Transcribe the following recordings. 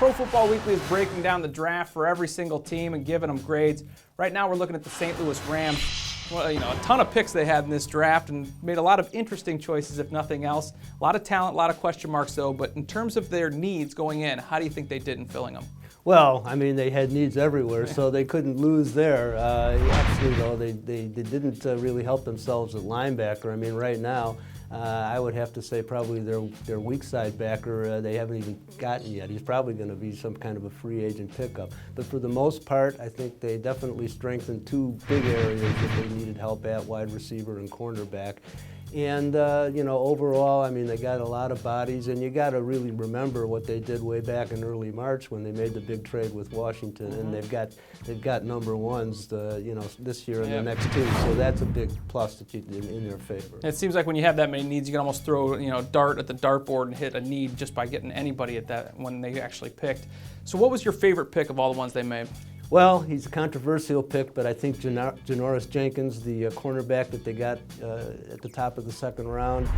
Pro Football Weekly is breaking down the draft for every single team and giving them grades. Right now we're looking at the St. Louis Rams. Well, a ton of picks they had in this draft and made a lot of interesting choices, if nothing else. A lot of talent, a lot of question marks, though. But in terms of their needs going in, how do you think they did in filling them? Well, I mean, they had needs everywhere, so they couldn't lose there. Actually, though, they didn't really help themselves at linebacker. I mean, right now, I would have to say probably their weak side backer they haven't even gotten yet. He's probably going to be some kind of a free agent pickup. But for the most part, I think they definitely strengthened two big areas that they needed help at, wide receiver and cornerback. And, overall, I mean, they got a lot of bodies, and you got to really remember what they did way back in early March when they made the big trade with Washington, and they've got number ones, this year and the next two, so that's a big plus in their favor. It seems like when you have that many needs, you can almost throw, dart at the dartboard and hit a need just by getting anybody at that when they actually picked. So what was your favorite pick of all the ones they made? Well, he's a controversial pick, but I think Janoris Jenkins, the cornerback that they got at the top of the second round,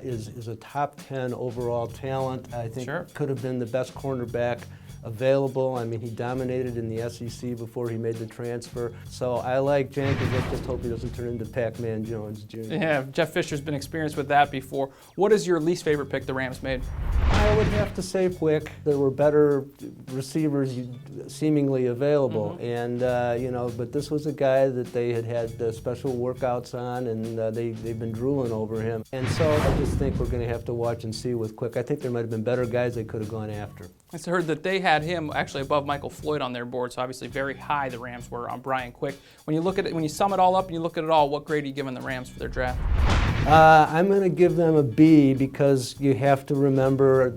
is a top 10 overall talent. I think could have been the best cornerback available. I mean, he dominated in the SEC before he made the transfer. So I like Jenkins. I just hope he doesn't turn into Pac-Man Jones Jr. Yeah, Jeff Fisher's been experienced with that before. What is your least favorite pick the Rams made? I would have to say Quick. There were better receivers seemingly available, and but this was a guy that they had special workouts on, and they've been drooling over him. And so I just think we're going to have to watch and see with Quick. I think there might have been better guys they could have gone after. I heard that they had him actually above Michael Floyd on their board, so obviously very high the Rams were on Brian Quick. When you look at it, when you sum it all up and you look at it all, what grade are you giving the Rams for their draft? I'm going to give them a B because you have to remember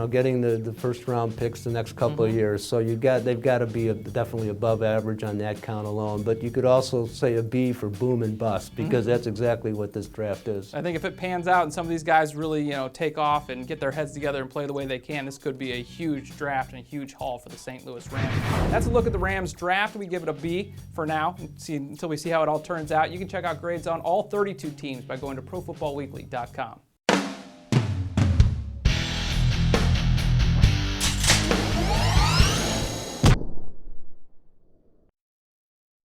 getting the first round picks the next couple of years. So they've got to be definitely above average on that count alone. But you could also say a B for boom and bust because that's exactly what this draft is. I think if it pans out and some of these guys really take off and get their heads together and play the way they can, this could be a huge draft and a huge haul for the St. Louis Rams. That's a look at the Rams draft. We give it a B for now until we see how it all turns out. You can check out grades on all 32 teams by going to ProFootballWeekly.com.